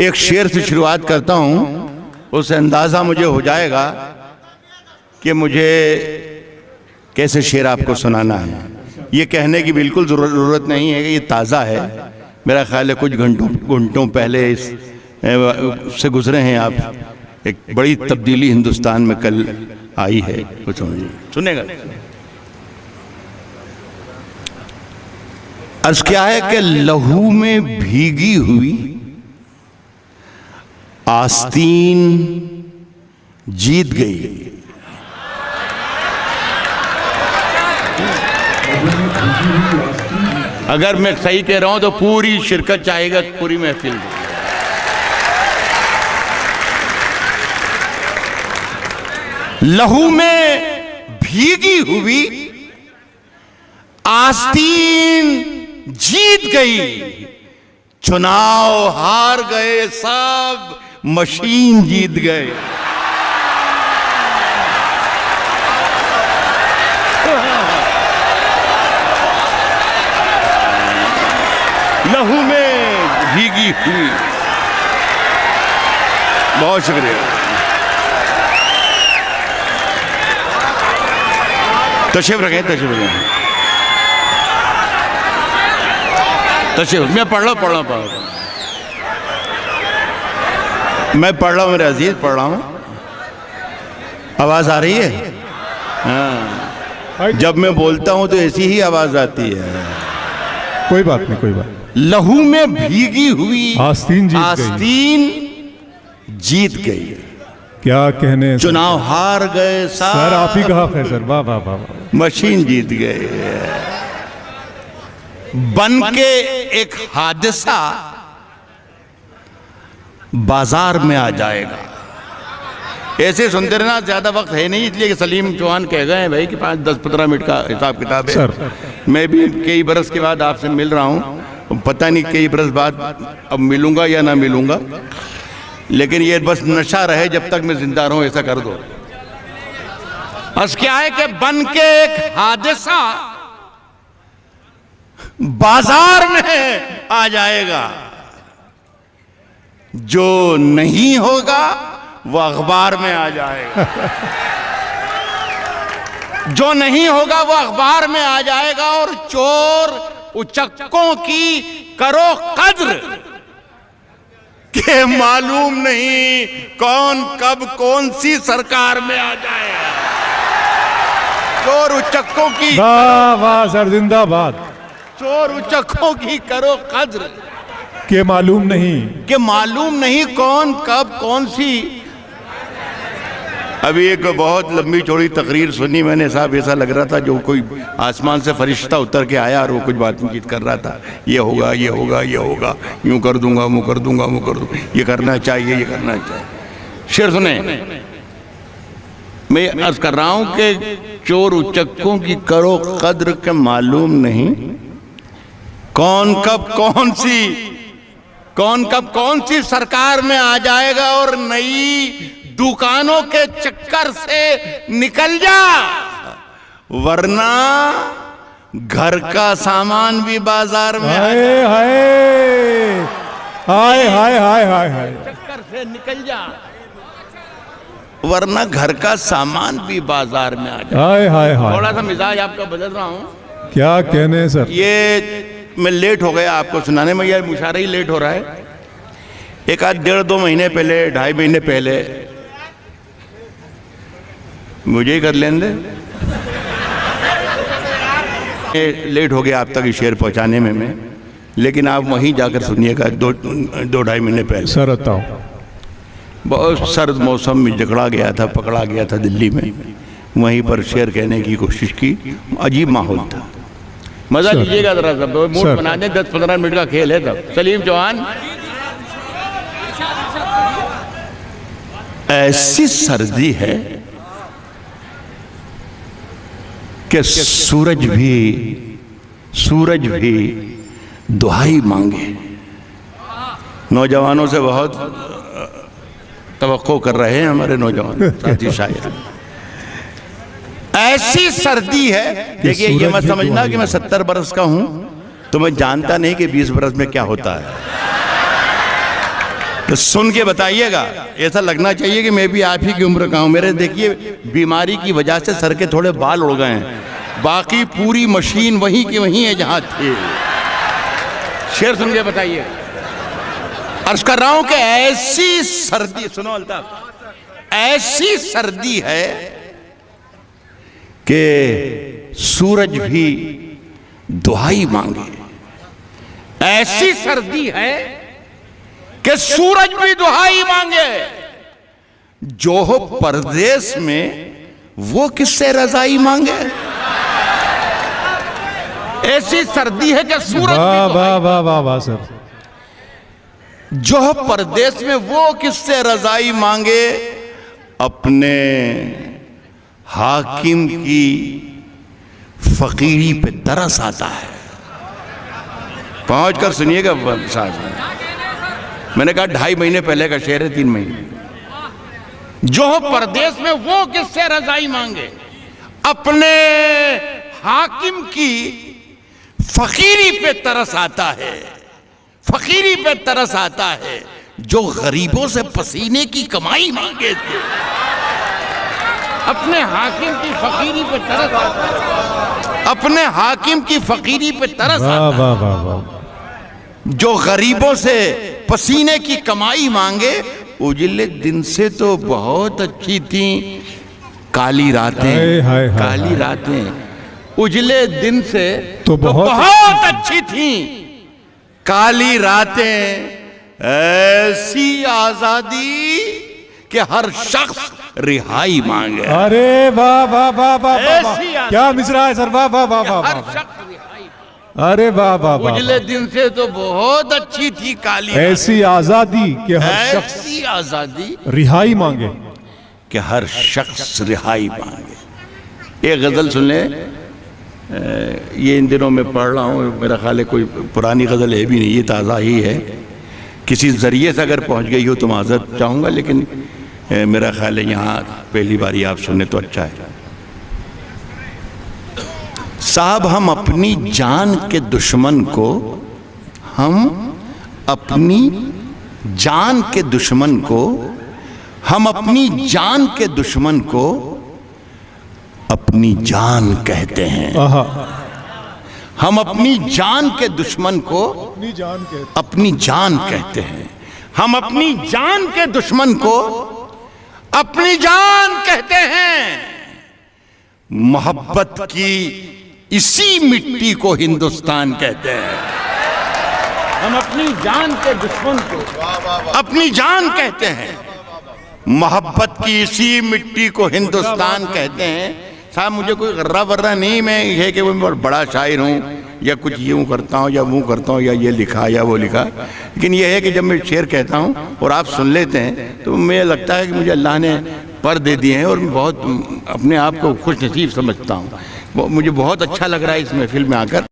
एक शेर से शुरुआत करता हूं, उससे अंदाजा मुझे हो जाएगा कि मुझे कैसे शेर आपको सुनाना है। ये कहने की बिल्कुल ज़रूरत नहीं है कि ये ताज़ा है, मेरा ख्याल है कुछ घंटों पहले इस से गुजरे हैं आप। एक बड़ी तब्दीली हिंदुस्तान में कल आई है, कुछ सुनेगा। अर्ज क्या है कि लहू में भीगी हुई आस्तीन जीत गई। अगर मैं सही कह रहा हूं तो पूरी शिरकत चाहेगा, पूरी महफिल। लहू में भीगी हुई आस्तीन जीत गई, चुनाव हार गए सब, मशीन जीत गए। लहू में भीगी हुई। बहुत शुक्रिया। तशरीफ रखें, तशरीफ रखें, तशरीफ। मैं पढ़ रहा हूँ मैं पढ़ रहा हूँ मेरे अजीज, पढ़ रहा हूँ। आवाज आ रही है? हाँ, जब मैं बोलता हूँ तो ऐसी ही आवाज आती है। कोई बात नहीं, कोई बात। लहू में भीगी हुई आस्तीन जीत गई। क्या कहने, चुनाव हार गए सर। आप ही कहा फैसर, वाह वाह वाह। मशीन जीत गए। बन के एक हादसा बाजार में आ जाएगा। ऐसे सुनते रहना, ज्यादा वक्त है नहीं, इसलिए कि सलीम चौहान कह गए हैं भाई कि 5-10-15 मिनट का हिसाब किताब है। सर, मैं भी कई बरस के बाद आपसे मिल रहा हूं, पता नहीं कई बरस बाद अब मिलूंगा या ना मिलूंगा, लेकिन ये बस नशा रहे जब तक मैं जिंदा रहूं, ऐसा कर दो। बस क्या है कि बन के एक हादसा बाजार में आ जाएगा। जो नहीं होगा वो अखबार में आ जाएगा। जो नहीं होगा वो अखबार में आ जाएगा। और चोर उचक्कों की करो कद्र के मालूम नहीं कौन कब कौन सी सरकार में आ जाएगा। चोर उचक्कों की, वाह वाह सर, जिंदाबाद। चोर उचक्कों की करो कद्र के मालूम नहीं कौन कब कौन सी। अभी एक बहुत लंबी चौड़ी तकरीर सुनी मैंने साहब, ऐसा लग रहा था जो कोई आसमान से फरिश्ता उतर के आया और वो कुछ बातचीत कर रहा था। ये होगा, ये होगा, ये होगा, यूं कर दूंगा, वो कर दूंगा, वो कर दूंगा, ये करना चाहिए, ये करना चाहिए। शेर सुने, मैं अर्ज कर रहा हूं कि चोर उचक्कों की करो कद्र के मालूम नहीं कौन कब कौन सी सरकार में आ जाएगा। और नई दुकानों के चक्कर से निकल जा, वरना घर का सामान भी बाजार में हाय हाय हाय हाय हाय हाय हाय, चक्कर से निकल जा, वरना घर का सामान भी बाजार में आ जाए। हाय हाय हाय। थोड़ा सा मिजाज आपका बदल रहा हूं। क्या कहने सर। ये मैं लेट हो गया आपको सुनाने में, यार मुशारा ही लेट हो रहा है। एक आध 1.5-2 महीने पहले, 2.5 महीने पहले, मुझे ही कर लेने दे, लेट हो गया आप तक शेर पहुंचाने में मैं, लेकिन आप वहीं जाकर सुनिएगा। 2-2.5 महीने पहले सर बताओ। बहुत सर्द मौसम में पकड़ा गया था दिल्ली में। वहीं पर शेर कहने की कोशिश की, अजीब माहौल था। मजा लीजिएगा जरा, सब मूड बना दें। 10-15 मिनट का खेल है तब। सलीम चौहान, ऐसी सर्दी है कि सूरज भी दुहाई मांगे। नौजवानों से बहुत तवक्को कर रहे हैं हमारे नौजवान साथी शायर। ऐसी सर्दी है, देखिए ये मत समझना कि मैं 70 बरस का हूं तो मैं जानता नहीं कि 20 बरस में क्या होता है। तो सुन के बताइएगा, ऐसा लगना चाहिए कि मैं भी आप ही की उम्र का हूं। मेरे देखिए बीमारी की वजह से सर के थोड़े बाल उड़ गए हैं, बाकी पूरी मशीन वहीं की वहीं है जहां थे। शेर सुन के बताइए। अर्ज कर रहा हूं कि ऐसी सर्दी, सुनो अल्ताफ, ऐसी सर्दी है कि सूरज भी दुहाई मांगे। ऐसी सर्दी है कि सूरज भी दुहाई मांगे। जो हो परदेश में वो किससे रजाई मांगे। ऐसी सर्दी है कि सूरज वाह भी वाह वाह वाह वाह सर। जो हो परदेश में वो किससे रजाई मांगे। अपने हाकिम की फकीरी पे तरस आता है। पहुंच कर सुनिएगा साहब, मैंने कहा 2.5 महीने पहले का शेर है, 3 महीने। जो हो परदेश में वो किससे रजाई मांगे। अपने हाकिम की फकीरी पे तरस आता है। फकीरी पे तरस आता है। जो गरीबों से पसीने की कमाई मांगे थे। अपने हाकिम की फकीरी पे तरस आता है। अपने हाकिम की फकीरी पे तरस वाह आता है। वाह वाह वाह। जो गरीबों से पसीने की कमाई मांगे। उजले दिन से तो बहुत अच्छी थी काली रातें। हाय, हाय, हाय, काली हाय। रातें उजले दिन से तो बहुत अच्छी थी काली रातें। ऐसी आजादी कि हर शख्स रिहाई मांगे। अरे वाह वाह वाह वाह वाह वाह। ऐसी आदत। क्या मिसरा है सर, वाह वाह वाह वाह हर वाह। शख्स रिहाई। अरे वाह वाह वाह। उजले दिन से तो बहुत अच्छी थी काली ऐसी आजादी कि हर शख्स ऐसी आजादी रिहाई मांगे। कि हर शख्स रिहाई मांगे। एक गजल सुन ले, ये इन दिनों में पढ़ रहा हूँ, मेरा ख्याल है कोई पुरानी गजल है भी नहीं, ये ताज़ा ही है। किसी जरिए से अगर पहुँच गई हो तो माजरत चाहूँगा, लेकिन मेरा ख्याल है यहाँ पहली बारी आप सुने तो अच्छा है। साहब हम अपनी जान के दुश्मन को, हम अपनी जान के दुश्मन को, हम अपनी जान के दुश्मन को अपनी जान कहते हैं। आहा। हम अपनी जान के दुश्मन को अपनी जान के अपनी जान कहते हैं। हम अपनी जान के दुश्मन को अपनी जान कहते हैं। मोहब्बत की इसी मिट्टी को हिंदुस्तान कहते हैं। हम अपनी जान के दुश्मन को अपनी जान कहते हैं। मोहब्बत की इसी मिट्टी को हिंदुस्तान कहते हैं। साहब मुझे कोई गर्रा वर्रा नहीं, मैं ये कि मैं बहुत बड़ा शायर हूँ या कुछ यूँ करता हूँ या वो करता हूँ या ये लिखा या वो लिखा, लेकिन ये है कि जब मैं शेर कहता हूँ और आप सुन लेते हैं तो मुझे लगता है कि मुझे अल्लाह ने पर दे दिए हैं और मैं बहुत अपने आप को खुश नसीब समझता हूँ। मुझे बहुत अच्छा लग रहा है इस महफिल में आकर।